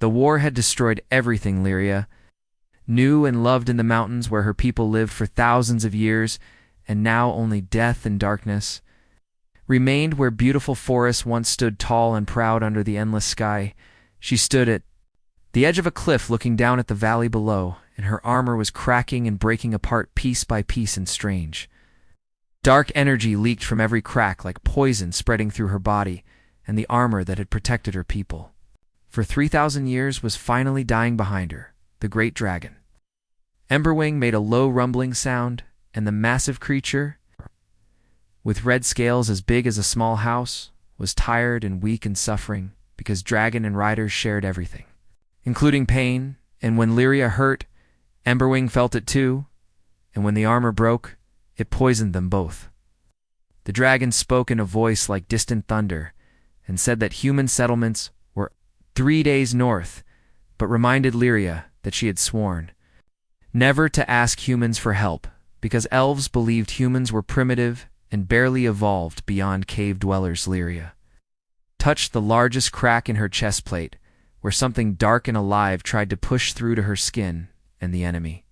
The war had destroyed everything Lyria knew and loved in the mountains where her people lived for thousands of years, and now only death and darkness remained where beautiful forests once stood tall and proud under the endless sky. She stood at the edge of a cliff looking down at the valley below, and her armor was cracking and breaking apart piece by piece and strange. Dark energy leaked from every crack like poison spreading through her body, and the armor that had protected her people for 3,000 years was finally dying behind her, the great dragon. Emberwing made a low rumbling sound, and the massive creature, with red scales as big as a small house, was tired and weak and suffering because dragon and riders shared everything, including pain, and when Lyria hurt, Emberwing felt it too, and when the armor broke, it poisoned them both. The dragon spoke in a voice like distant thunder and said that human settlements were 3 days north, but reminded Lyria that she had sworn never to ask humans for help because elves believed humans were primitive and barely evolved beyond cave dwellers. Lyria touched the largest crack in her chest plate where something dark and alive tried to push through to her skin, and the enemy,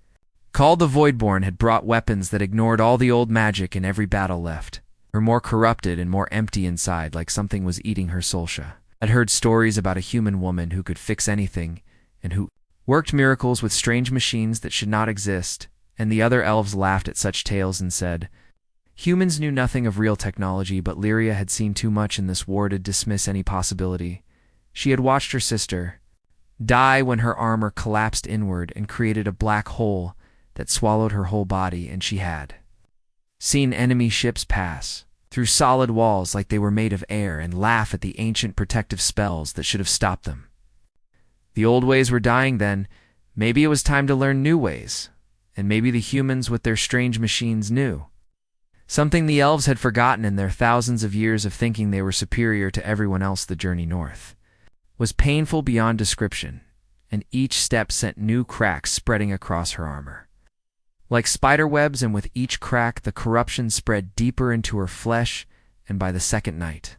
called the Voidborn, had brought weapons that ignored all the old magic in every battle left her more corrupted and more empty inside, like something was eating her soul. She had heard stories about a human woman who could fix anything and who worked miracles with strange machines that should not exist, and the other elves laughed at such tales and said humans knew nothing of real technology, but Lyria had seen too much in this war to dismiss any possibility. She had watched her sister die when her armor collapsed inward and created a black hole that swallowed her whole body, and she had seen enemy ships pass through solid walls like they were made of air and laugh at the ancient protective spells that should have stopped them. The old ways were dying then. Maybe it was time to learn new ways, and maybe the humans with their strange machines knew something the elves had forgotten in their thousands of years of thinking they were superior to everyone else. The journey north was painful beyond description, and each step sent new cracks spreading across her armor like spider webs, and with each crack the corruption spread deeper into her flesh, and by the second night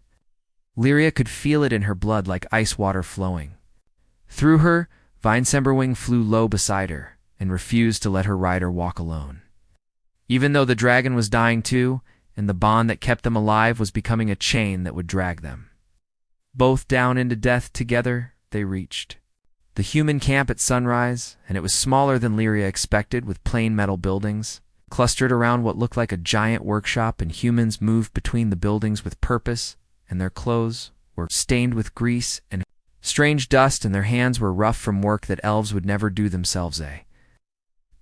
Lyria could feel it in her blood like ice water flowing through her. Vinesemberwing flew low beside her and refused to let her rider walk alone, even though the dragon was dying too, and the bond that kept them alive was becoming a chain that would drag them both down into death. Together they reached the human camp at sunrise, and it was smaller than Lyria expected, with plain metal buildings clustered around what looked like a giant workshop, and humans moved between the buildings with purpose, and their clothes were stained with grease and strange dust, and their hands were rough from work that elves would never do themselves. The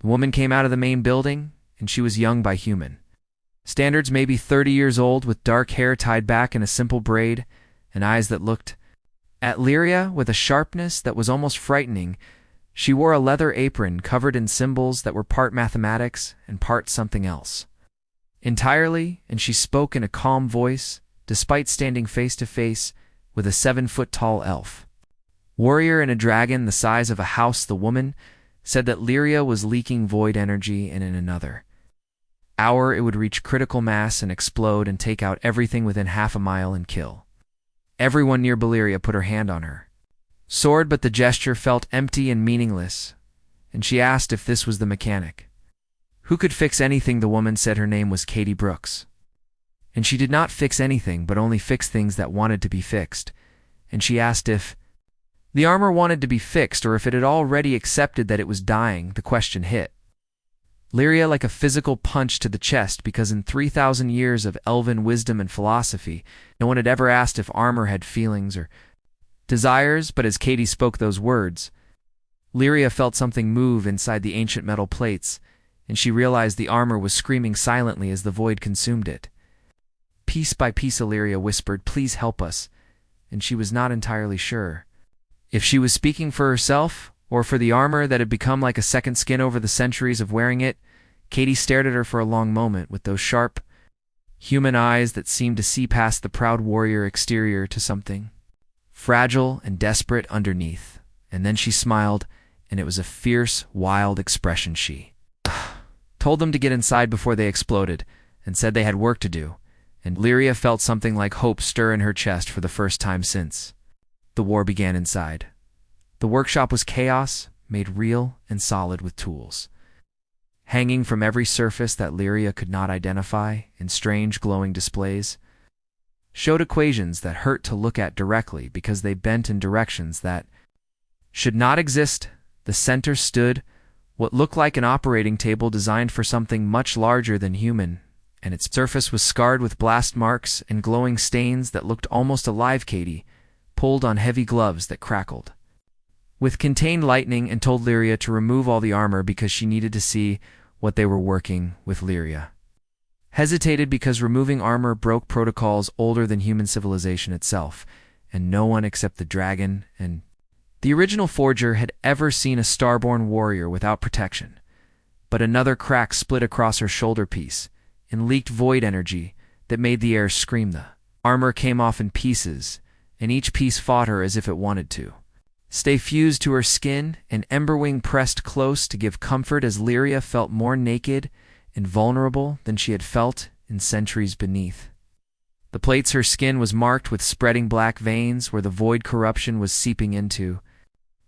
woman came out of the main building, and she was young by human standards, maybe 30 years old, with dark hair tied back in a simple braid and eyes that looked at Lyria with a sharpness that was almost frightening. She wore a leather apron covered in symbols that were part mathematics and part something else entirely, and she spoke in a calm voice, despite standing face to face with a 7-foot-tall elf warrior and a dragon the size of a house. The woman said that Lyria was leaking void energy, and in another hour it would reach critical mass and explode and take out everything within half a mile and kill everyone near. Lyria put her hand on her sword, but the gesture felt empty and meaningless, and she asked if this was the mechanic who could fix anything. The woman said her name was Katie Brooks, and she did not fix anything but only fix things that wanted to be fixed, and she asked if the armor wanted to be fixed or if it had already accepted that it was dying. The question hit Lyria like a physical punch to the chest, because in 3,000 years of elven wisdom and philosophy, no one had ever asked if armor had feelings or desires. But as Katie spoke those words, Lyria felt something move inside the ancient metal plates, and she realized the armor was screaming silently as the void consumed it. Piece by piece, Lyria whispered, "Please help us," and she was not entirely sure if she was speaking for herself or for the armor that had become like a second skin over the centuries of wearing it. Katie stared at her for a long moment with those sharp, human eyes that seemed to see past the proud warrior exterior to something fragile and desperate underneath. And then she smiled, and it was a fierce, wild expression. She told them to get inside before they exploded, and said they had work to do, and Lyria felt something like hope stir in her chest for the first time since the war began inside. The workshop was chaos, made real and solid with tools. Hanging from every surface that Lyria could not identify in strange glowing displays, showed equations that hurt to look at directly because they bent in directions that should not exist. The center stood what looked like an operating table designed for something much larger than human, and its surface was scarred with blast marks and glowing stains that looked almost alive. Katie pulled on heavy gloves that crackled with contained lightning and told Lyria to remove all the armor because she needed to see what they were working with. Lyria hesitated because removing armor broke protocols older than human civilization itself, and no one except the dragon and the original forger had ever seen a starborn warrior without protection. But another crack split across her shoulder piece and leaked void energy that made the air scream. The armor came off in pieces, and each piece fought her as if it wanted to stay fused to her skin, and Emberwing pressed close to give comfort as Lyria felt more naked and vulnerable than she had felt in centuries beneath. The plates her skin was marked with spreading black veins where the void corruption was seeping into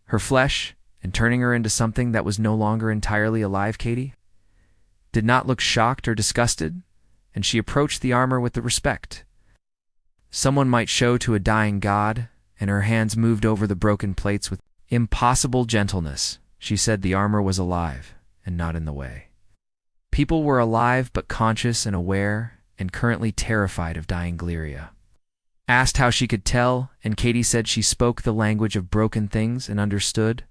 her flesh and turning her into something that was no longer entirely alive. Katie did not look shocked or disgusted, and she approached the armor with the respect someone might show to a dying god, and her hands moved over the broken plates with impossible gentleness. She said the armor was alive and not in the way. People were alive but conscious and aware, and currently terrified of dying. Lyria asked how she could tell, and Katie said she spoke the language of broken things and understood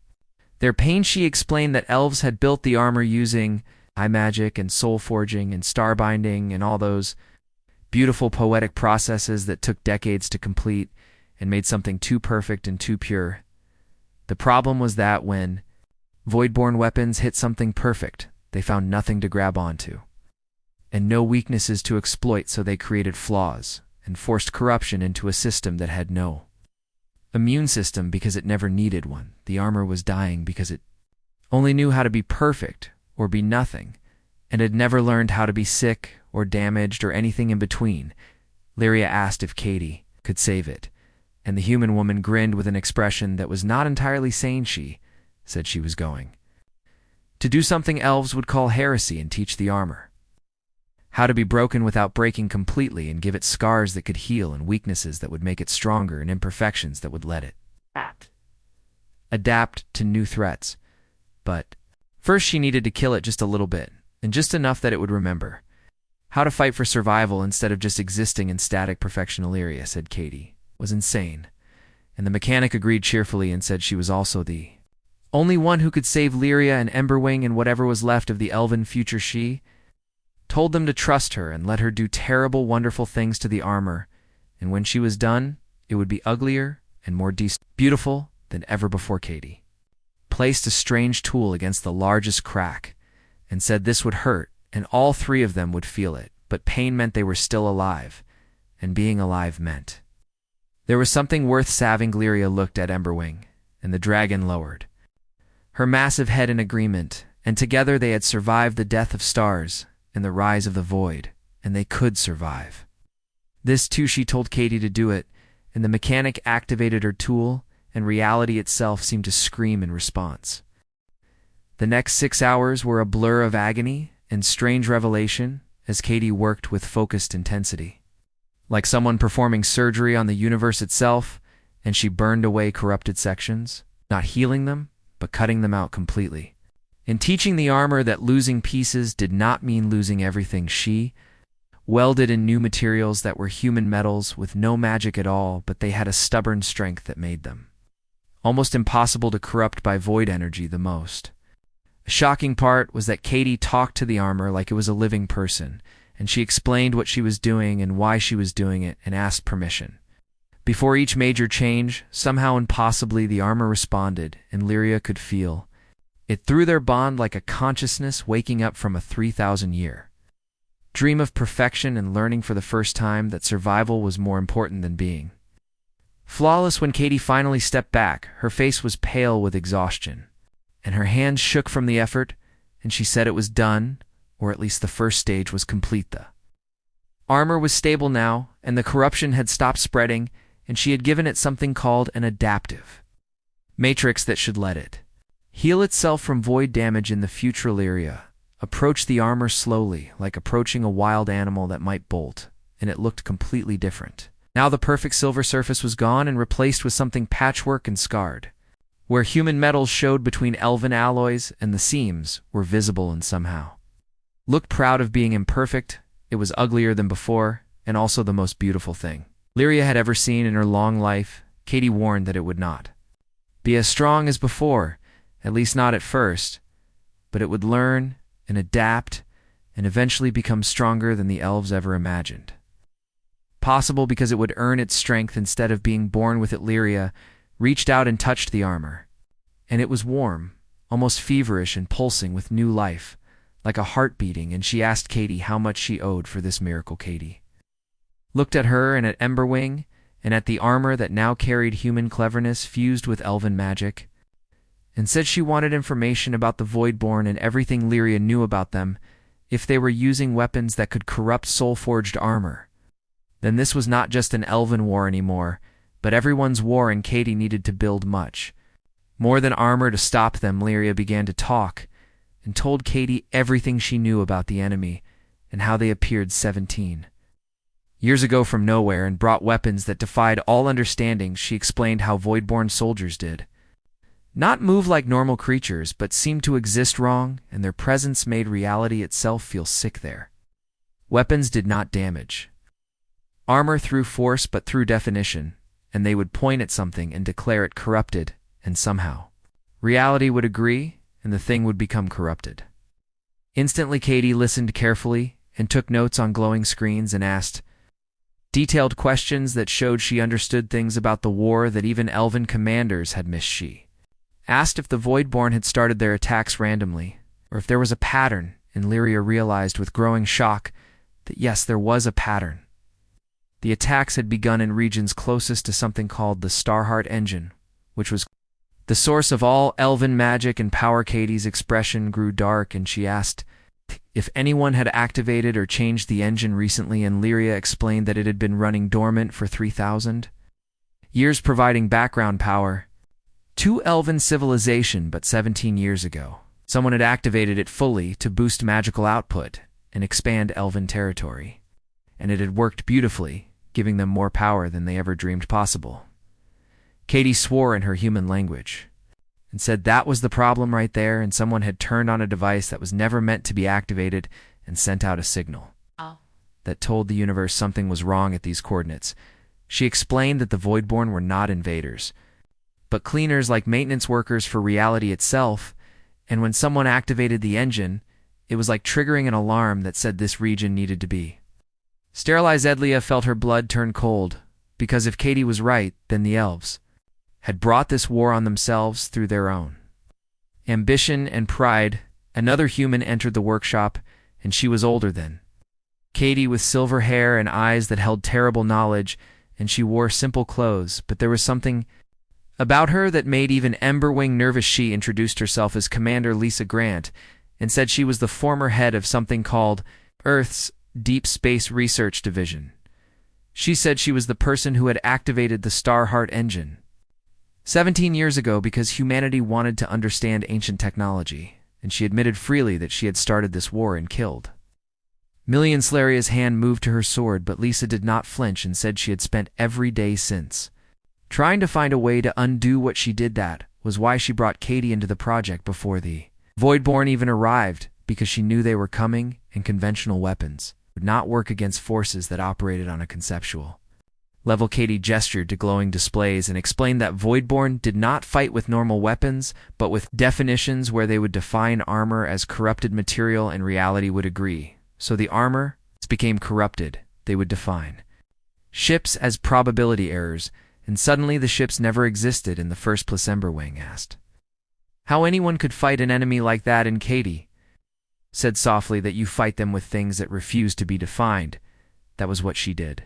their pain. She explained that elves had built the armor using eye magic and soul forging and starbinding and all those beautiful poetic processes that took decades to complete and made something too perfect and too pure. The problem was that when voidborn weapons hit something perfect, they found nothing to grab onto and no weaknesses to exploit, so they created flaws and forced corruption into a system that had no immune system because it never needed one. The armor was dying because it only knew how to be perfect or be nothing, and had never learned how to be sick or damaged or anything in between. Lyria asked if Katie could save it, and the human woman grinned with an expression that was not entirely sane. She said she was going to do something elves would call heresy and teach the armor how to be broken without breaking completely, and give it scars that could heal and weaknesses that would make it stronger and imperfections that would let it adapt to new threats. But first she needed to kill it just a little bit, and just enough that it would remember how to fight for survival instead of just existing in static perfection. Lyria said Katie was insane, and the mechanic agreed cheerfully and said she was also the only one who could save Lyria and Emberwing and whatever was left of the elven future. She told them to trust her and let her do terrible, wonderful things to the armor, and when she was done, it would be uglier and more beautiful than ever before. Katie placed a strange tool against the largest crack and said this would hurt, and all three of them would feel it, but pain meant they were still alive, and being alive meant there was something worth saving. Lyria looked at Emberwing, and the dragon lowered her massive head in agreement, and together they had survived the death of stars and the rise of the void, and they could survive this too. She told Katie to do it, and the mechanic activated her tool, and reality itself seemed to scream in response. The next 6 hours were a blur of agony and strange revelation as Katie worked with focused intensity, like someone performing surgery on the universe itself, and she burned away corrupted sections, not healing them, but cutting them out completely. In teaching the armor that losing pieces did not mean losing everything, she welded in new materials that were human metals with no magic at all, but they had a stubborn strength that made them almost impossible to corrupt by void energy. The most shocking part was that Katie talked to the armor like it was a living person, and she explained what she was doing and why she was doing it and asked permission. Before each major change, somehow impossibly, the armor responded, and Lyria could feel it through their bond like a consciousness waking up from a 3,000-year dream of perfection and learning for the first time that survival was more important than being flawless. When Katie finally stepped back, her face was pale with exhaustion, and her hands shook from the effort, and she said it was done, or at least the first stage was complete. The armor was stable now, and the corruption had stopped spreading, and she had given it something called an adaptive matrix that should let it heal itself from void damage in the future. Lyria approached the armor slowly, like approaching a wild animal that might bolt, and it looked completely different. Now the perfect silver surface was gone and replaced with something patchwork and scarred. Where human metals showed between elven alloys and the seams were visible and somehow looked proud of being imperfect, it was uglier than before, and also the most beautiful thing Lyria had ever seen in her long life. Katie warned that it would not be as strong as before, at least not at first, but it would learn and adapt and eventually become stronger than the elves ever imagined. Possible because it would earn its strength instead of being born with it. Lyria reached out and touched the armor, and it was warm, almost feverish and pulsing with new life, like a heart beating, and she asked Katie how much she owed for this miracle. Katie looked at her and at Emberwing, and at the armor that now carried human cleverness fused with elven magic, and said she wanted information about the Voidborn and everything Lyria knew about them. If they were using weapons that could corrupt soul-forged armor, then this was not just an elven war anymore, but everyone's war, and Katie needed to build much more than armor to stop them. Lyria began to talk and told Katie everything she knew about the enemy and how they appeared 17 years ago from nowhere and brought weapons that defied all understanding. She explained how Voidborn soldiers did not move like normal creatures, but seemed to exist wrong, and their presence made reality itself feel sick there. Weapons did not damage armor through force but through definition, and they would point at something and declare it corrupted, and somehow reality would agree, and the thing would become corrupted. Instantly Katie listened carefully and took notes on glowing screens and asked detailed questions that showed she understood things about the war that even elven commanders had missed. She asked if the Voidborn had started their attacks randomly, or if there was a pattern, and Lyria realized with growing shock that yes, there was a pattern. The attacks had begun in regions closest to something called the Starheart Engine, which was the source of all elven magic and power. Katie's expression grew dark, and she asked if anyone had activated or changed the engine recently, and Lyria explained that it had been running dormant for 3,000 years, providing background power to elven civilization. But 17 years ago, someone had activated it fully to boost magical output and expand elven territory, and it had worked beautifully, giving them more power than they ever dreamed possible. Katie swore in her human language and said that was the problem right there, and someone had turned on a device that was never meant to be activated and sent out a signal that told the universe something was wrong at these coordinates. She explained that the Voidborn were not invaders, but cleaners like maintenance workers for reality itself, and when someone activated the engine, it was like triggering an alarm that said this region needed to be sterilized. Edlia felt her blood turn cold, because if Katie was right, then the elves had brought this war on themselves through their own ambition and pride. Another human entered the workshop, and she was older than Katie, with silver hair and eyes that held terrible knowledge, and she wore simple clothes, but there was something about her that made even Emberwing nervous. She introduced herself as Commander Lisa Grant and said she was the former head of something called Earth's Deep Space Research Division. She said she was the person who had activated the Starheart Engine 17 years ago because humanity wanted to understand ancient technology, and she admitted freely that she had started this war and killed millions. Lyria's hand moved to her sword, but Lisa did not flinch and said she had spent every day since trying to find a way to undo what she did. That was why she brought Katie into the project before the Voidborn even arrived, because she knew they were coming, and conventional weapons would not work against forces that operated on a conceptual level. Katie gestured to glowing displays and explained that Voidborn did not fight with normal weapons, but with definitions where they would define armor as corrupted material, and reality would agree. So the armor became corrupted. They would define ships as probability errors, and suddenly the ships never existed in the first place. Emberwing asked how anyone could fight an enemy like that, and Katie said softly that you fight them with things that refuse to be defined. That was what she did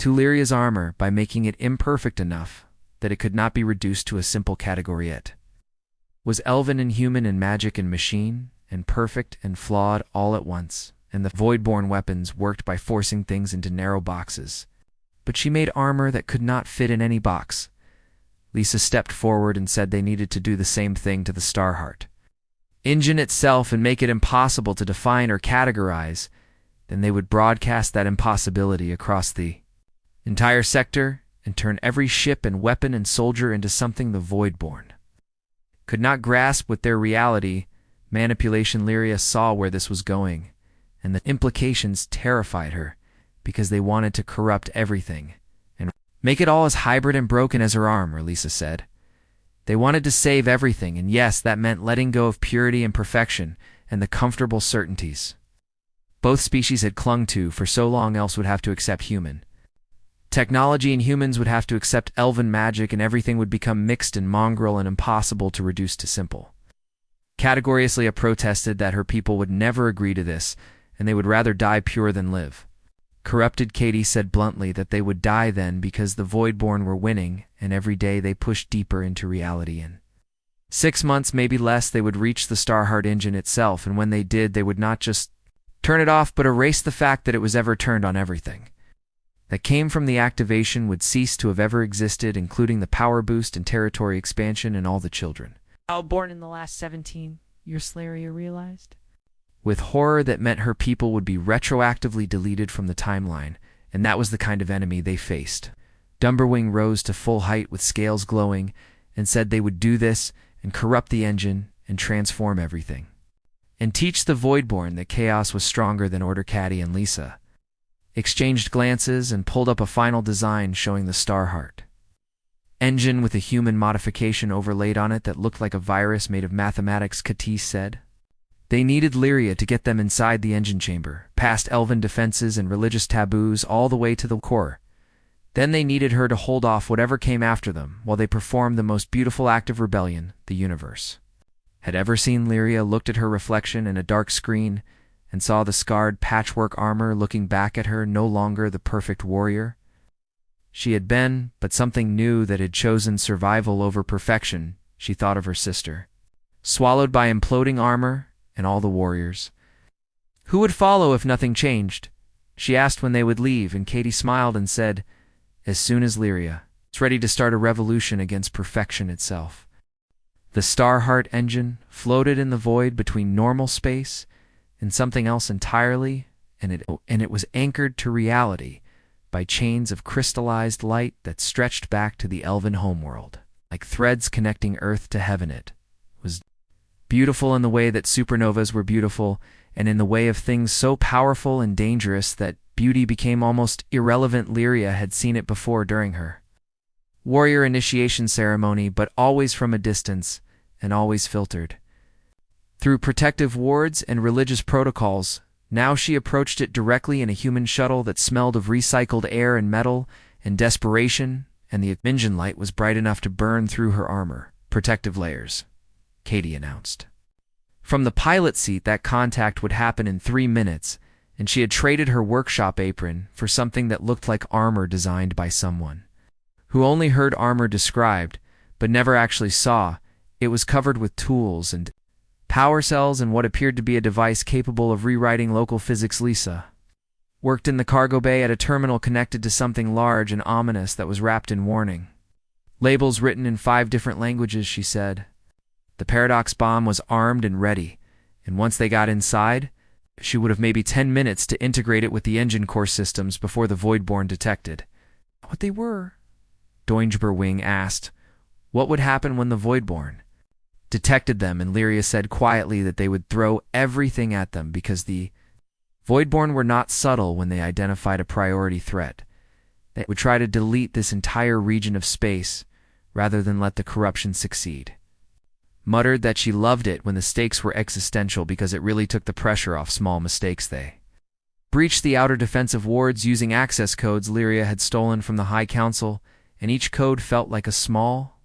to Lyria's armor, by making it imperfect enough that it could not be reduced to a simple category. It was elven and human and magic and machine, and perfect and flawed all at once, and the Voidborn weapons worked by forcing things into narrow boxes. But she made armor that could not fit in any box. Lisa stepped forward and said they needed to do the same thing to the Starheart engine itself and make it impossible to define or categorize. Then they would broadcast that impossibility across the entire sector and turn every ship and weapon and soldier into something the Voidborn could not grasp with their reality. Manipulation. Lyria saw where this was going, and the implications terrified her because they wanted to corrupt everything and make it all as hybrid and broken as her armor, Lisa said. They wanted to save everything, and yes, that meant letting go of purity and perfection and the comfortable certainties both species had clung to for so long, else would have to accept human technology, and humans would have to accept elven magic, and everything would become mixed and mongrel and impossible to reduce to simple. Categoriously protested that her people would never agree to this, and they would rather die pure than live. Corrupted Katie said bluntly that they would die then because the Voidborn were winning, and every day they pushed deeper into reality. In 6 months, maybe less, they would reach the Starheart engine itself, and when they did, they would not just turn it off but erase the fact that it was ever turned on. Everything that came from the activation would cease to have ever existed, including the power boost and territory expansion and all the children born in the last 17 years, Lyria realized. With horror, that meant her people would be retroactively deleted from the timeline, and that was the kind of enemy they faced. Dumberwing rose to full height with scales glowing and said they would do this and corrupt the engine and transform everything and teach the Voidborn that chaos was stronger than order. Caddy and Lisa exchanged glances and pulled up a final design showing the Starheart engine with a human modification overlaid on it that looked like a virus made of mathematics. Katis said they needed Lyria to get them inside the engine chamber, past elven defenses and religious taboos, all the way to the core. Then they needed her to hold off whatever came after them while they performed the most beautiful act of rebellion the universe had ever seen. Lyria looked at her reflection in a dark screen and saw the scarred patchwork armor looking back at her, no longer the perfect warrior she had been, but something new that had chosen survival over perfection. She thought of her sister, swallowed by imploding armor, and all the warriors who would follow if nothing changed. She asked when they would leave, and Katie smiled and said, as soon as Lyria is ready to start a revolution against perfection itself. The Starheart engine floated in the void between normal space and something else entirely, and it was anchored to reality by chains of crystallized light that stretched back to the elven homeworld, like threads connecting earth to heaven. It was beautiful in the way that supernovas were beautiful, and in the way of things so powerful and dangerous that beauty became almost irrelevant. Lyria had seen it before during her warrior initiation ceremony, but always from a distance and always filtered through protective wards and religious protocols. Now she approached it directly in a human shuttle that smelled of recycled air and metal and desperation, and the engine light was bright enough to burn through her armor protective layers, Katie announced. From the pilot seat, that contact would happen in 3 minutes, and she had traded her workshop apron for something that looked like armor designed by someone who only heard armor described, but never actually saw. It was covered with tools and power cells and what appeared to be a device capable of rewriting local physics. Lisa worked in the cargo bay at a terminal connected to something large and ominous that was wrapped in warning labels written in 5 different languages. She said the paradox bomb was armed and ready, and once they got inside, she would have maybe 10 minutes to integrate it with the engine core systems before the Voidborn detected what they were. Doingeberwing asked what would happen when the Voidborn detected them, and Lyria said quietly that they would throw everything at them because the Voidborn were not subtle when they identified a priority threat. They would try to delete this entire region of space rather than let the corruption succeed. Muttered that she loved it when the stakes were existential because it really took the pressure off small mistakes. They breached the outer defensive wards using access codes Lyria had stolen from the High Council, and each code felt like a small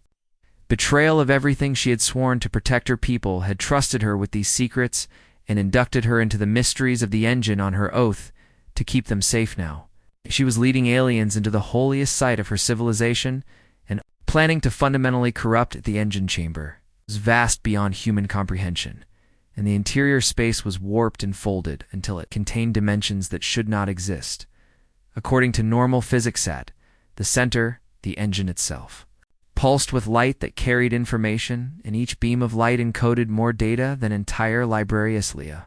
betrayal of everything she had sworn to protect. Her people had trusted her with these secrets and inducted her into the mysteries of the engine on her oath to keep them safe. Now she was leading aliens into the holiest site of her civilization and planning to fundamentally corrupt the engine chamber. It was vast beyond human comprehension, and the interior space was warped and folded until it contained dimensions that should not exist. According to normal physics, at the center, the engine itself pulsed with light that carried information, and each beam of light encoded more data than entire library Aslia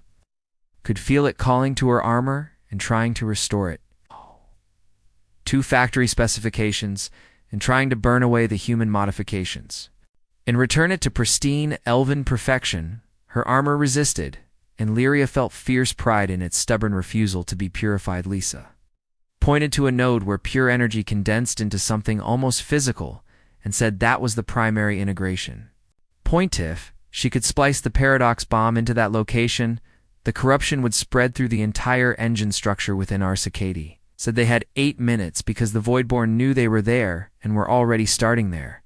could feel it calling to her armor and trying to restore it. 2 factory specifications and trying to burn away the human modifications and return it to pristine elven perfection. Her armor resisted, and Lyria felt fierce pride in its stubborn refusal to be purified. Lisa pointed to a node where pure energy condensed into something almost physical and said that was the primary integration point. If she could splice the paradox bomb into that location, the corruption would spread through the entire engine structure within Arcicady. Said they had 8 minutes because the Voidborn knew they were there and were already starting there.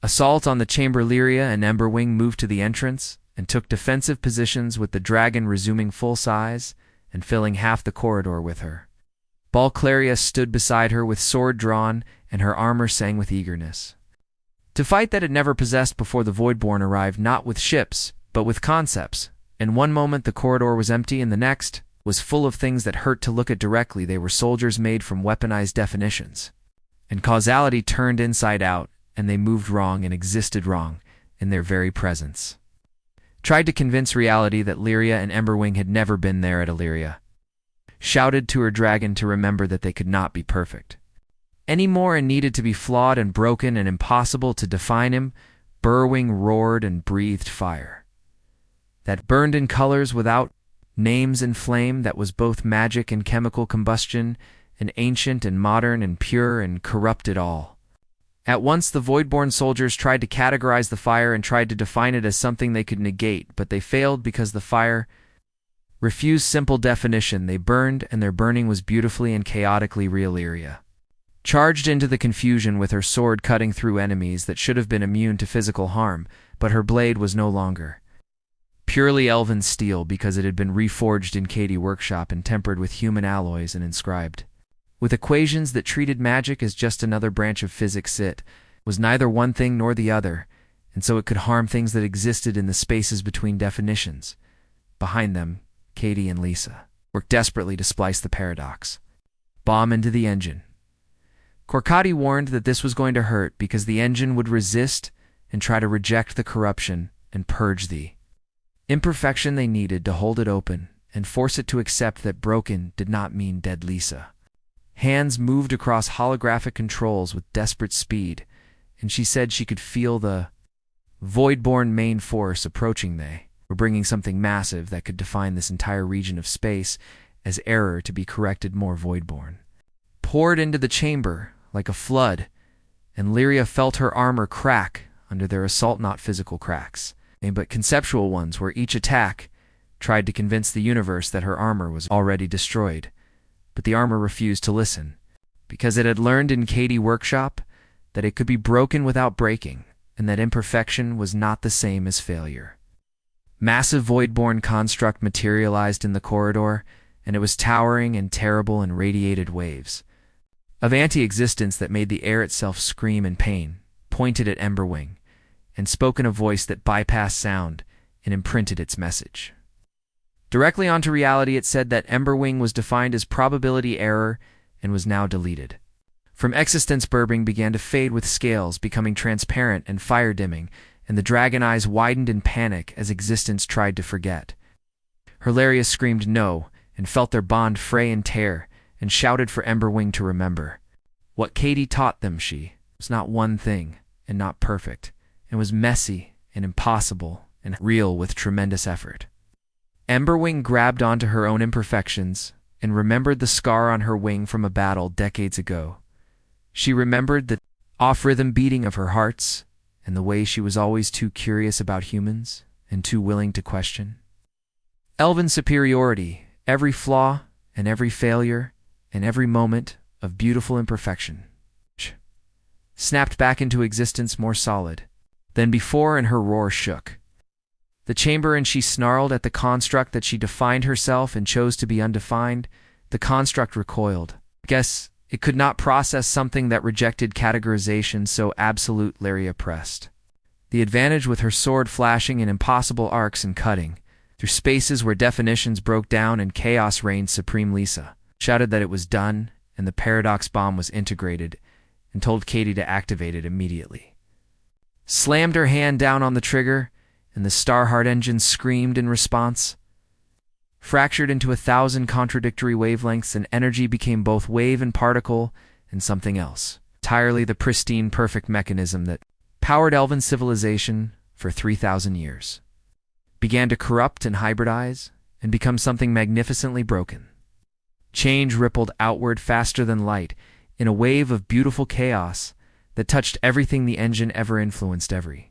Assault on the chamber. Lyria and Emberwing moved to the entrance and took defensive positions, with the dragon resuming full size and filling half the corridor with her. Balclaria stood beside her with sword drawn, and her armor sang with eagerness to fight that it never possessed before the Voidborn arrived, not with ships, but with concepts. In one moment the corridor was empty, and the next was full of things that hurt to look at directly. They were soldiers made from weaponized definitions. And causality turned inside out, and they moved wrong and existed wrong in their very presence. Tried to convince reality that Lyria and Emberwing had never been there at Illyria. Shouted to her dragon to remember that they could not be perfect anymore and needed to be flawed and broken and impossible to define him. Burrowing roared and breathed fire that burned in colors without names and flame that was both magic and chemical combustion, and ancient and modern and pure and corrupted all at once. The Voidborn soldiers tried to categorize the fire and tried to define it as something they could negate, but they failed because the fire refused simple definition. They burned, and their burning was beautifully and chaotically real. Lyria charged into the confusion with her sword, cutting through enemies that should have been immune to physical harm, but her blade was no longer purely elven steel because it had been reforged in Cady workshop and tempered with human alloys and inscribed with equations that treated magic as just another branch of physics. It was neither one thing nor the other, and so it could harm things that existed in the spaces between definitions. Behind them, Cady and Lisa worked desperately to splice the paradox bomb into the engine. Corcati warned that this was going to hurt because the engine would resist and try to reject the corruption and purge the imperfection they needed to hold it open and force it to accept that broken did not mean dead. Lisa hands moved across holographic controls with desperate speed, and she said she could feel the Voidborn main force approaching. They were bringing something massive that could define this entire region of space as error to be corrected. More Voidborn poured into the chamber like a flood, and Lyria felt her armor crack under their assault. Not physical cracks, but conceptual ones, where each attack tried to convince the universe that her armor was already destroyed. But the armor refused to listen, because it had learned in Cady workshop that it could be broken without breaking, and that imperfection was not the same as failure. Massive Voidborn construct materialized in the corridor, and it was towering and terrible and radiated waves of anti-existence that made the air itself scream in pain, pointed at Emberwing, and spoke in a voice that bypassed sound and imprinted its message directly onto reality. It said that Emberwing was defined as probability error and was now deleted. From existence, Burbing began to fade with scales becoming transparent and fire dimming, and the dragon eyes widened in panic as existence tried to forget. Hilarious screamed no, and felt their bond fray and tear, and shouted for Emberwing to remember what Cady taught them. She was not one thing, and not perfect, and was messy and impossible and real with tremendous effort. Emberwing grabbed onto her own imperfections and remembered the scar on her wing from a battle decades ago. She remembered the off-rhythm beating of her hearts and the way she was always too curious about humans and too willing to question elven superiority, every flaw and every failure and every moment of beautiful imperfection snapped back into existence more solid than before, and her roar shook the chamber, and she snarled at the construct that she defined herself and chose to be undefined. The construct recoiled. Guess it could not process something that rejected categorization so absolute. Lyria pressed the advantage with her sword, flashing in impossible arcs and cutting through spaces where definitions broke down and chaos reigned supreme. Lisa shouted that it was done and the paradox bomb was integrated, and told Cady to activate it immediately. slammed her hand down on the trigger, and the Starheart engine screamed in response. Fractured into 1,000 contradictory wavelengths, and energy became both wave and particle and something else. Entirely the pristine, perfect mechanism that powered Elven civilization for 3,000 years began to corrupt and hybridize and become something magnificently broken. Change rippled outward faster than light in a wave of beautiful chaos that touched everything the engine ever influenced, every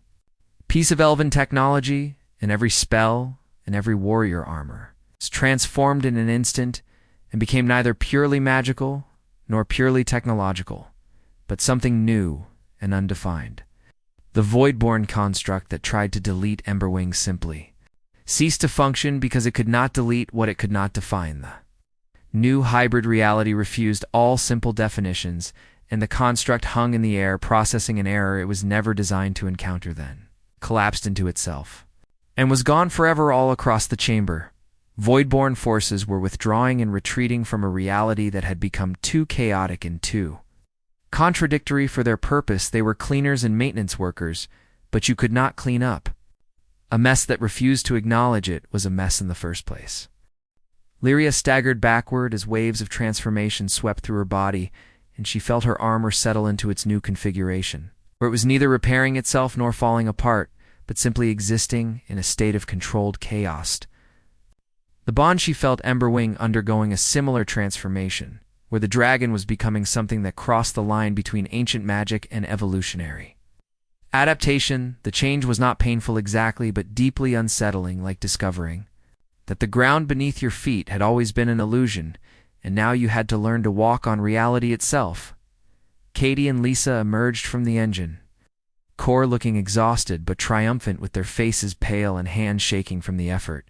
piece of Elven technology and every spell and every warrior armor was transformed in an instant and became neither purely magical nor purely technological, but something new and undefined. The Voidborn construct that tried to delete Emberwing simply ceased to function because it could not delete what it could not define. The new hybrid reality refused all simple definitions, and the construct hung in the air, processing an error it was never designed to encounter, then collapsed into itself and was gone forever all across the chamber. Voidborn forces were withdrawing and retreating from a reality that had become too chaotic and too contradictory for their purpose. They were cleaners and maintenance workers, but you could not clean up. A mess that refused to acknowledge it was a mess in the first place. Lyria staggered backward as waves of transformation swept through her body, and she felt her armor settle into its new configuration, where it was neither repairing itself nor falling apart, but simply existing in a state of controlled chaos. The bond she felt Emberwing undergoing a similar transformation, where the dragon was becoming something that crossed the line between ancient magic and evolutionary adaptation. The change was not painful exactly, but deeply unsettling, like discovering that the ground beneath your feet had always been an illusion, and now you had to learn to walk on reality itself. Katie and Lisa emerged from the engine, Core looking exhausted but triumphant, with their faces pale and hands shaking from the effort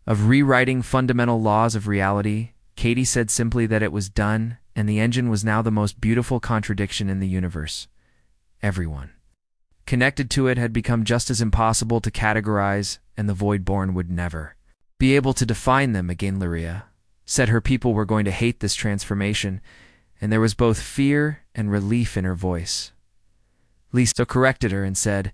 of rewriting fundamental laws of reality. Katie said simply that it was done, and the engine was now the most beautiful contradiction in the universe. Everyone connected to it had become just as impossible to categorize, and the Voidborn would never be able to define them again. Lyria said her people were going to hate this transformation, and there was both fear and relief in her voice. Lisa corrected her and said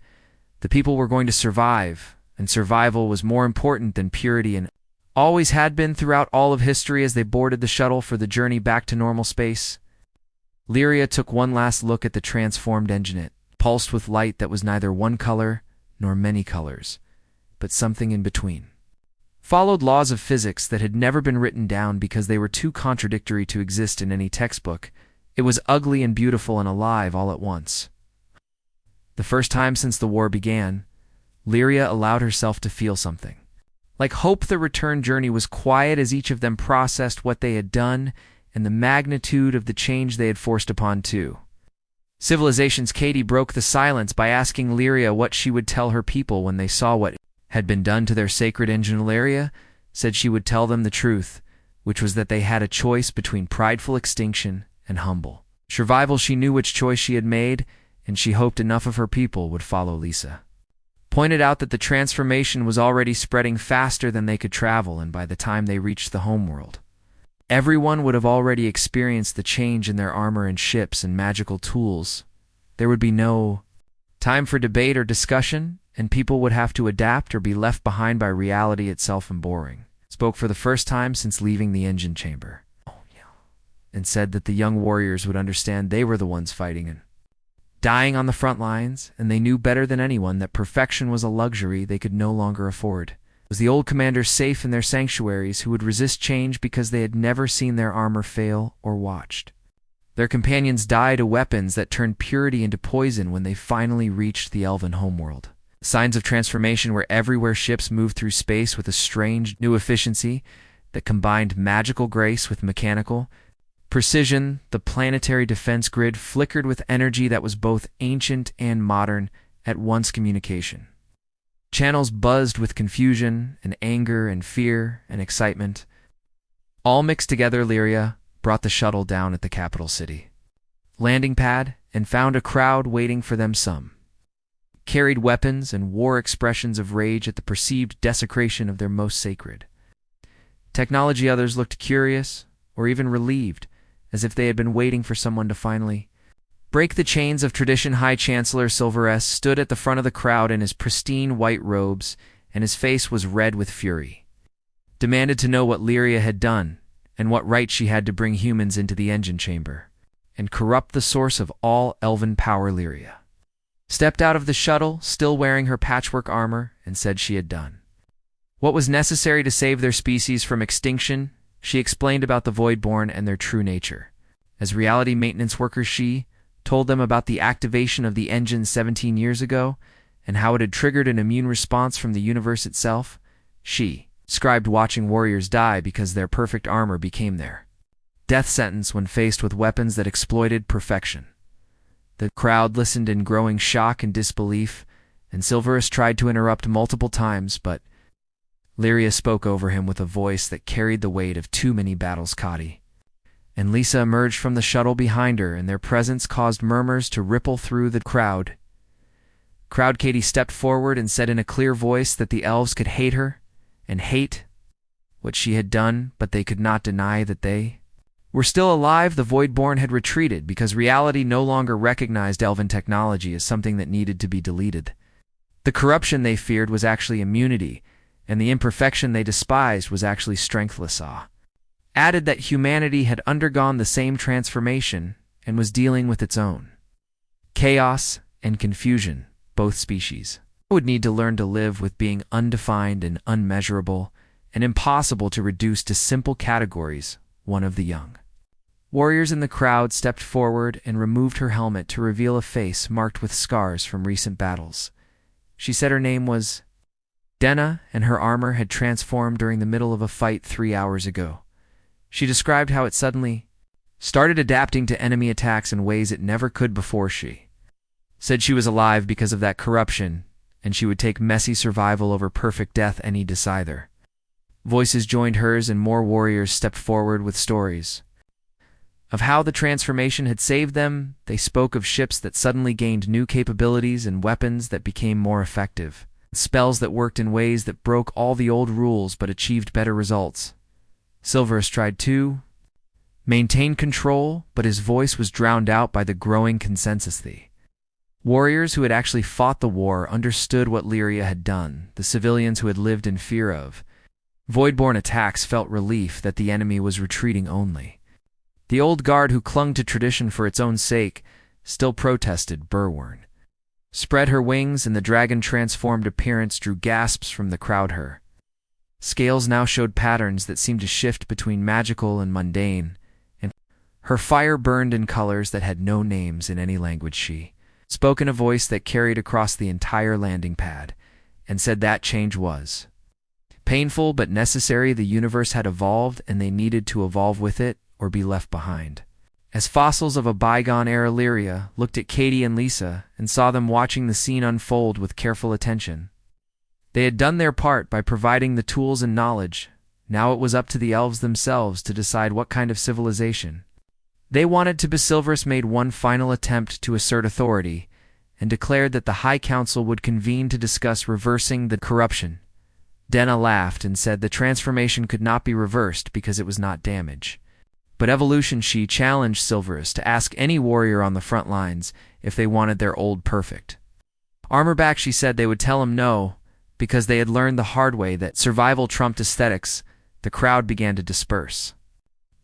the people were going to survive, and survival was more important than purity, and always had been throughout all of history. As they boarded the shuttle for the journey back to normal space, Lyria took one last look at the transformed engine. It pulsed with light that was neither one color nor many colors, but something in between. Followed laws of physics that had never been written down because they were too contradictory to exist in any textbook. It was ugly and beautiful and alive all at once. The first time since the war began, Lyria allowed herself to feel something like hope. The return journey was quiet as each of them processed what they had done and the magnitude of the change they had forced upon two civilizations. Katie broke the silence by asking Lyria what she would tell her people when they saw what had been done to their sacred engine. Lyria said she would tell them the truth, which was that they had a choice between prideful extinction and humble survival. She knew which choice she had made, and she hoped enough of her people would follow. Lisa pointed out that the transformation was already spreading faster than they could travel, and by the time they reached the homeworld, everyone would have already experienced the change in their armor and ships and magical tools. There would be no time for debate or discussion, and people would have to adapt or be left behind by reality itself. And boring spoke for the first time since leaving the engine chamber, and said that the young warriors would understand they were the ones fighting and dying on the front lines, and they knew better than anyone that perfection was a luxury they could no longer afford. It was the old commanders safe in their sanctuaries who would resist change because they had never seen their armor fail or watched their companions die to weapons that turned purity into poison when they finally reached the Elven homeworld. Signs of transformation were everywhere. Ships moved through space with a strange new efficiency that combined magical grace with mechanical precision. The planetary defense grid flickered with energy that was both ancient and modern at once. Communication channels buzzed with confusion and anger and fear and excitement, all mixed together. Lyria brought the shuttle down at the capital city landing pad and found a crowd waiting for them. Some carried weapons and wore expressions of rage at the perceived desecration of their most sacred technology. Others looked curious or even relieved, as if they had been waiting for someone to finally Break the chains of tradition. High Chancellor Silverus stood at the front of the crowd in his pristine white robes, and his face was red with fury. Demanded to know what Lyria had done, and what right she had to bring humans into the engine chamber, and corrupt the source of all elven power. Lyria stepped out of the shuttle, still wearing her patchwork armor, and said she had done what was necessary to save their species from extinction. She explained about the Voidborn and their true nature. As reality maintenance worker, she told them about the activation of the engine 17 years ago, and how it had triggered an immune response from the universe itself. She described watching warriors die because their perfect armor became their death sentence when faced with weapons that exploited perfection. The crowd listened in growing shock and disbelief, and Silverus tried to interrupt multiple times, but Lyria spoke over him with a voice that carried the weight of too many battles. Cadi and Lisa emerged from the shuttle behind her, and their presence caused murmurs to ripple through the crowd. Cadi stepped forward and said in a clear voice that the elves could hate her and hate what she had done, but they could not deny that they were still alive. The Voidborn had retreated because reality no longer recognized elven technology as something that needed to be deleted. The corruption they feared was actually immunity, and the imperfection they despised was actually strengthless awe. Added that humanity had undergone the same transformation and was dealing with its own chaos and confusion. Both species would need to learn to live with being undefined and unmeasurable and impossible to reduce to simple categories. One of the young warriors in the crowd stepped forward and removed her helmet to reveal a face marked with scars from recent battles. She said her name was Denna, and her armor had transformed during the middle of a fight 3 hours ago. She described how it suddenly started adapting to enemy attacks in ways it never could before. She said she was alive because of that corruption, and she would take messy survival over perfect death any decider. Voices joined hers, and more warriors stepped forward with stories of how the transformation had saved them. They spoke of ships that suddenly gained new capabilities and weapons that became more effective, spells that worked in ways that broke all the old rules but achieved better results. Silverus tried to maintain control, but his voice was drowned out by the growing consensus. The warriors who had actually fought the war understood what Lyria had done. The civilians who had lived in fear of Voidborn attacks felt relief that the enemy was retreating only. The old guard who clung to tradition for its own sake still protested. Burwern spread her wings, and the dragon-transformed appearance drew gasps from the crowd. Her scales now showed patterns that seemed to shift between magical and mundane, and her fire burned in colors that had no names in any language. She spoke in a voice that carried across the entire landing pad, and said that change was painful but necessary. The universe had evolved, and they needed to evolve with it or be left behind. As fossils of a bygone era, Lyria looked at Cadi and Lisa and saw them watching the scene unfold with careful attention. They had done their part by providing the tools and knowledge. Now it was up to the elves themselves to decide what kind of civilization they wanted to be. Silverus made one final attempt to assert authority and declared that the High Council would convene to discuss reversing the corruption. Denna laughed and said the transformation could not be reversed because it was not damage, but evolution. She challenged Silverus to ask any warrior on the front lines if they wanted their old perfect armor back. She said they would tell him no, because they had learned the hard way that survival trumped aesthetics. The crowd began to disperse,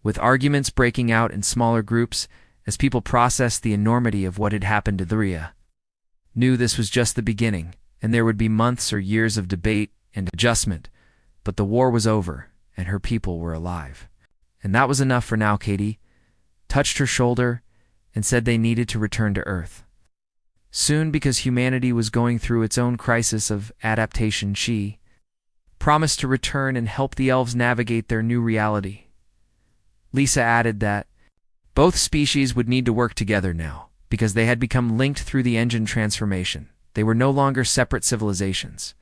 with arguments breaking out in smaller groups as people processed the enormity of what had happened to Lyria. Knew this was just the beginning, and there would be months or years of debate and adjustment, but the war was over, and her people were alive. And that was enough for now. Cadi touched her shoulder and said they needed to return to Earth soon because humanity was going through its own crisis of adaptation. She promised to return and help the elves navigate their new reality. Lisa added that both species would need to work together now because they had become linked through the engine transformation. They were no longer separate civilizations,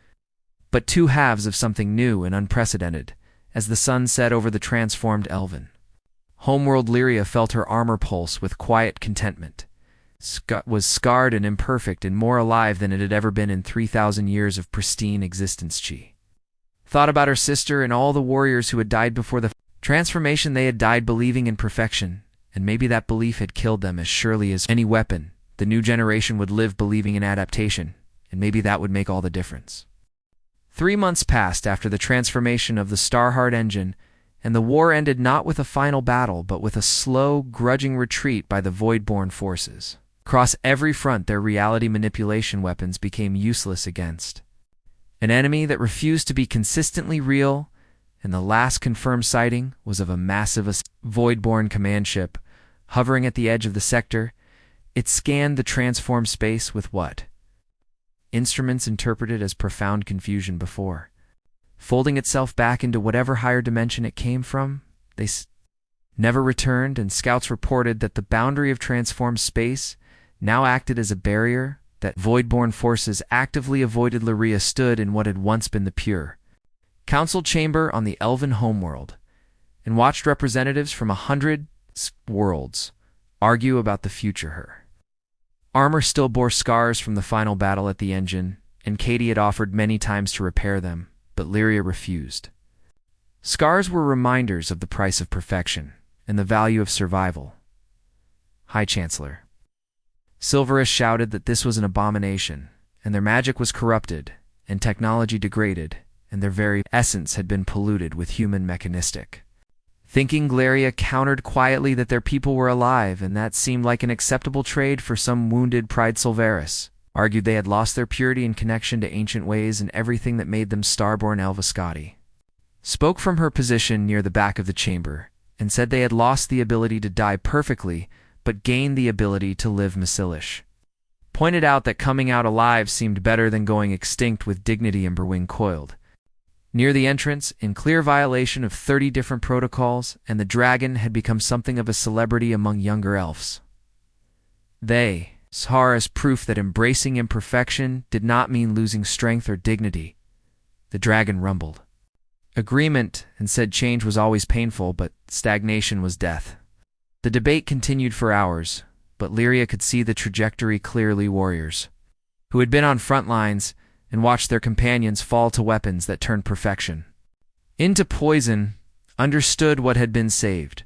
but two halves of something new and unprecedented. As the sun set over the transformed elven homeworld, Lyria felt her armor pulse with quiet contentment. Was scarred and imperfect and more alive than it had ever been in 3,000 years of pristine existence. She thought about her sister and all the warriors who had died before the transformation. They had died believing in perfection, and maybe that belief had killed them as surely as any weapon. The new generation would live believing in adaptation, and maybe that would make all the difference. 3 months passed after the transformation of the Starheart engine, and the war ended not with a final battle, but with a slow, grudging retreat by the Voidborn forces. Across every front, their reality manipulation weapons became useless against an enemy that refused to be consistently real, and the last confirmed sighting was of a massive Voidborn command ship hovering at the edge of the sector. It scanned the transformed space with what instruments interpreted as profound confusion before folding itself back into whatever higher dimension it came from. They never returned, and scouts reported that the boundary of transformed space now acted as a barrier that Voidborn forces actively avoided. Lyria stood in what had once been the pure council chamber on the elven homeworld and watched representatives from 100 worlds argue about the future. Her armor still bore scars from the final battle at the engine, and Katie had offered many times to repair them, but Lyria refused. Scars were reminders of the price of perfection and the value of survival. High Chancellor Silverus shouted that this was an abomination, and their magic was corrupted, and technology degraded, and their very essence had been polluted with human mechanistic thinking. Glaria countered quietly that their people were alive, and that seemed like an acceptable trade for some wounded pride. Silverus argued they had lost their purity and connection to ancient ways and everything that made them starborn. Elviscotti spoke from her position near the back of the chamber and said they had lost the ability to die perfectly, but gained the ability to live. Masilish pointed out that coming out alive seemed better than going extinct with dignity. Emberwing coiled near the entrance in clear violation of 30 different protocols, and the dragon had become something of a celebrity among younger elves. They saw as proof that embracing imperfection did not mean losing strength or dignity. The dragon rumbled agreement and said change was always painful, but stagnation was death. The debate continued for hours, but Lyria could see the trajectory clearly. Warriors who had been on front lines and watched their companions fall to weapons that turned perfection into poison understood what had been saved.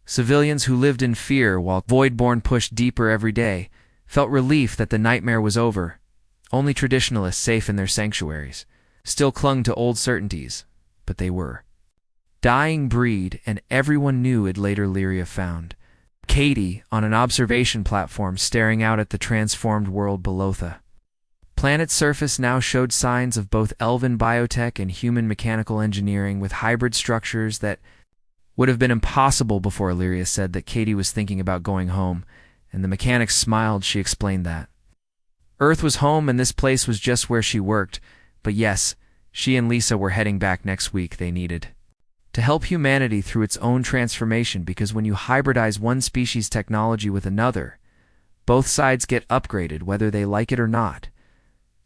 Civilians who lived in fear while Voidborn pushed deeper every day felt relief that the nightmare was over. Only traditionalists, safe in their sanctuaries, still clung to old certainties, but they were dying breed, and everyone knew it. Later, Lyria found Katie on an observation platform staring out at the transformed world below. The planet's surface now showed signs of both elven biotech and human mechanical engineering, with hybrid structures that would have been impossible before. Lyria said that Katie was thinking about going home, and the mechanics smiled. She explained that Earth was home and this place was just where she worked, but yes, she and Lisa were heading back next week. They needed to help humanity through its own transformation, because when you hybridize one species' technology with another, both sides get upgraded whether they like it or not.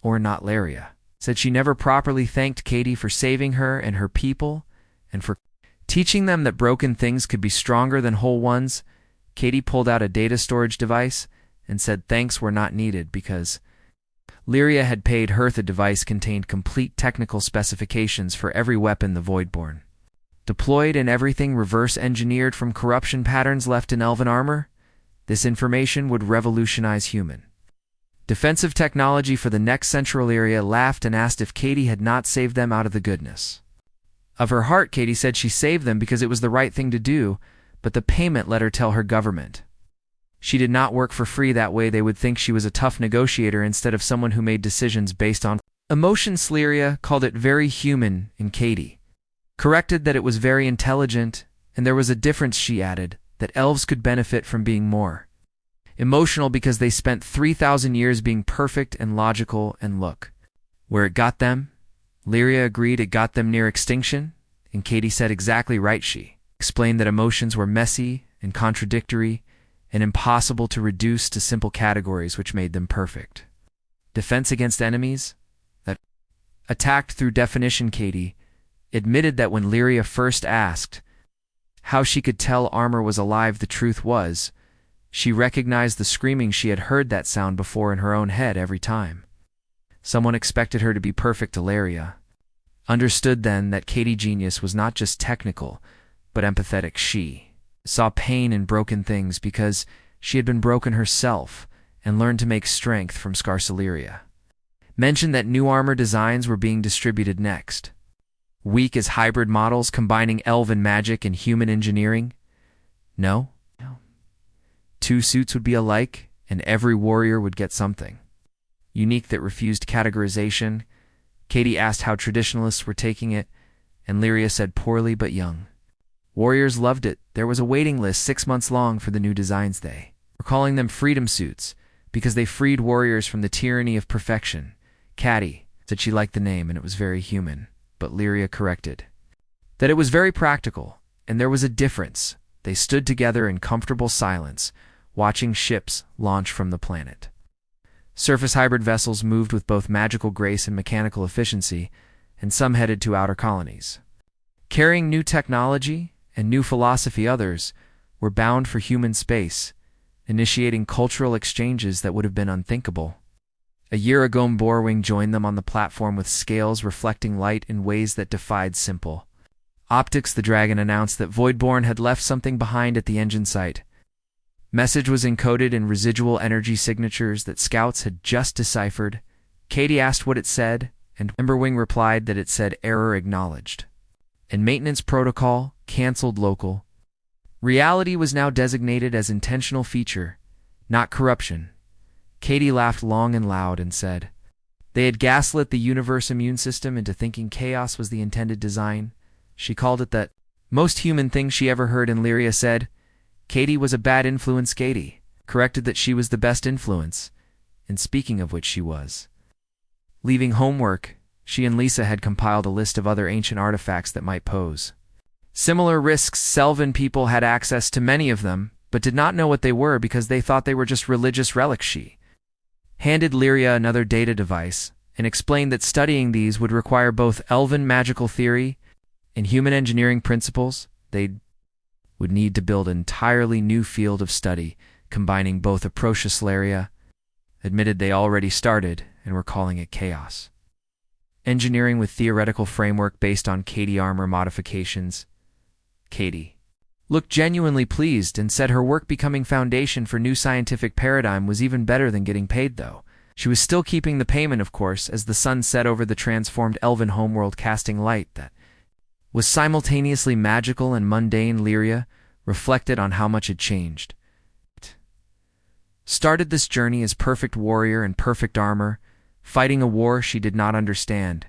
Lyria said she never properly thanked Katie for saving her and her people, and for teaching them that broken things could be stronger than whole ones. Katie pulled out a data storage device and said thanks were not needed, because Lyria had paid her. The device contained complete technical specifications for every weapon the Voidborn deployed, and everything reverse-engineered from corruption patterns left in elven armor. This information would revolutionize human defensive technology for the next century. Lyria laughed and asked if Katie had not saved them out of the goodness of her heart. Katie said she saved them because it was the right thing to do, but the payment let her tell her government she did not work for free. That way they would think she was a tough negotiator instead of someone who made decisions based on emotions. Lyria called it very human, and Katie corrected that it was very intelligent, and there was a difference. She added that elves could benefit from being more emotional because they spent 3,000 years being perfect and logical, and look where it got them. Lyria agreed it got them near extinction, and Katie said exactly right. She explained that emotions were messy and contradictory and impossible to reduce to simple categories, which made them perfect defense against enemies that attacked through definition. Katie admitted that when Lyria first asked how she could tell armor was alive, the truth was she recognized the screaming. She had heard that sound before in her own head every time someone expected her to be perfect. Lyria understood then that Katie's genius was not just technical, but empathetic. She saw pain in broken things because she had been broken herself and learned to make strength from scarce Illyria. Mentioned that new armor designs were being distributed next. Weak as hybrid models combining elven magic and human engineering? No. 2 suits would be alike, and every warrior would get something. Unique that refused categorization. Katie asked how traditionalists were taking it, and Lyria said poorly but young. Warriors loved it. There was a waiting list 6 months long for the new designs. They were calling them freedom suits because they freed warriors from the tyranny of perfection. Katie said she liked the name and it was very human, but Lyria corrected that it was very practical, and there was a difference. They stood together in comfortable silence, watching ships launch from the planet. Surface hybrid vessels moved with both magical grace and mechanical efficiency, and some headed to outer colonies. Carrying new technology and new philosophy, others were bound for human space, initiating cultural exchanges that would have been unthinkable. A year ago, Borwing joined them on the platform with scales reflecting light in ways that defied simple optics. The dragon announced that Voidborn had left something behind at the engine site. Message was encoded in residual energy signatures that scouts had just deciphered. Katie asked what it said, and Emberwing replied that it said error acknowledged. And maintenance protocol canceled local. Reality was now designated as intentional feature, not corruption. Katie laughed long and loud and said, they had gaslit the universe immune system into thinking chaos was the intended design. She called it that most human thing she ever heard, and Lyria said, Katie was a bad influence. Katie corrected that she was the best influence, and speaking of which she was. Leaving homework, she and Lisa had compiled a list of other ancient artifacts that might pose similar risks. Selvan people had access to many of them, but did not know what they were because they thought they were just religious relics. She handed Lyria another data device and explained that studying these would require both elven magical theory and human engineering principles. They would need to build an entirely new field of study, combining both approaches. Lyria admitted they already started and were calling it chaos engineering with theoretical framework based on Katie armor modifications. Katie looked genuinely pleased and said her work becoming foundation for new scientific paradigm was even better than getting paid, though. She was still keeping the payment, of course, as the sun set over the transformed elven homeworld, casting light that was simultaneously magical and mundane. Lyria reflected on how much had changed. Started this journey as perfect warrior in perfect armor, fighting a war she did not understand.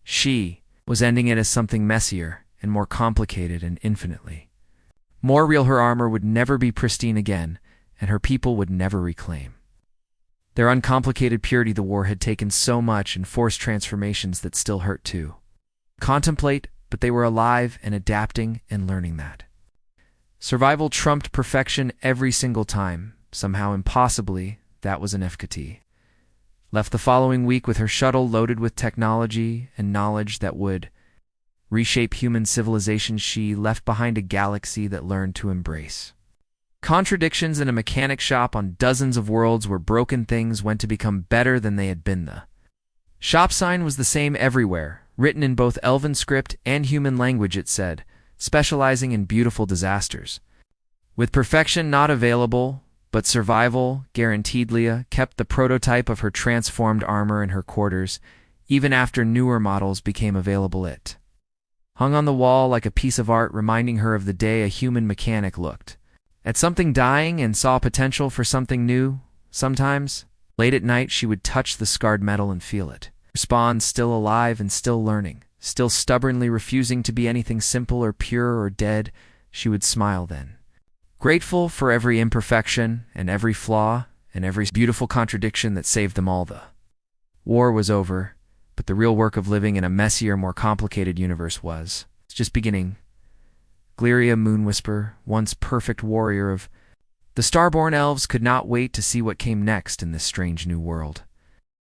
She was ending it as something messier and more complicated and infinitely more real. Her armor would never be pristine again, and her people would never reclaim their uncomplicated purity. The war had taken so much and forced transformations that still hurt to contemplate, but they were alive and adapting and learning that survival trumped perfection every single time. Somehow, impossibly, that was an FKT. Left the following week with her shuttle loaded with technology and knowledge that would reshape human civilization. She left behind a galaxy that learned to embrace contradictions in a mechanic shop on dozens of worlds where broken things went to become better than they had been. The shop sign was the same everywhere, written in both elven script and human language. It said, specializing in beautiful disasters. With perfection not available, but survival guaranteed. Leah kept the prototype of her transformed armor in her quarters, even after newer models became available. It hung on the wall like a piece of art, reminding her of the day a human mechanic looked at something dying and saw potential for something new. Sometimes, late at night, she would touch the scarred metal and feel it respond, still alive and still learning, still stubbornly refusing to be anything simple or pure or dead. She would smile then, grateful for every imperfection and every flaw and every beautiful contradiction that saved them all. The war was over, but the real work of living in a messier, more complicated universe was just beginning. Glyria Moonwhisper, once perfect warrior of the Starborn Elves, could not wait to see what came next in this strange new world.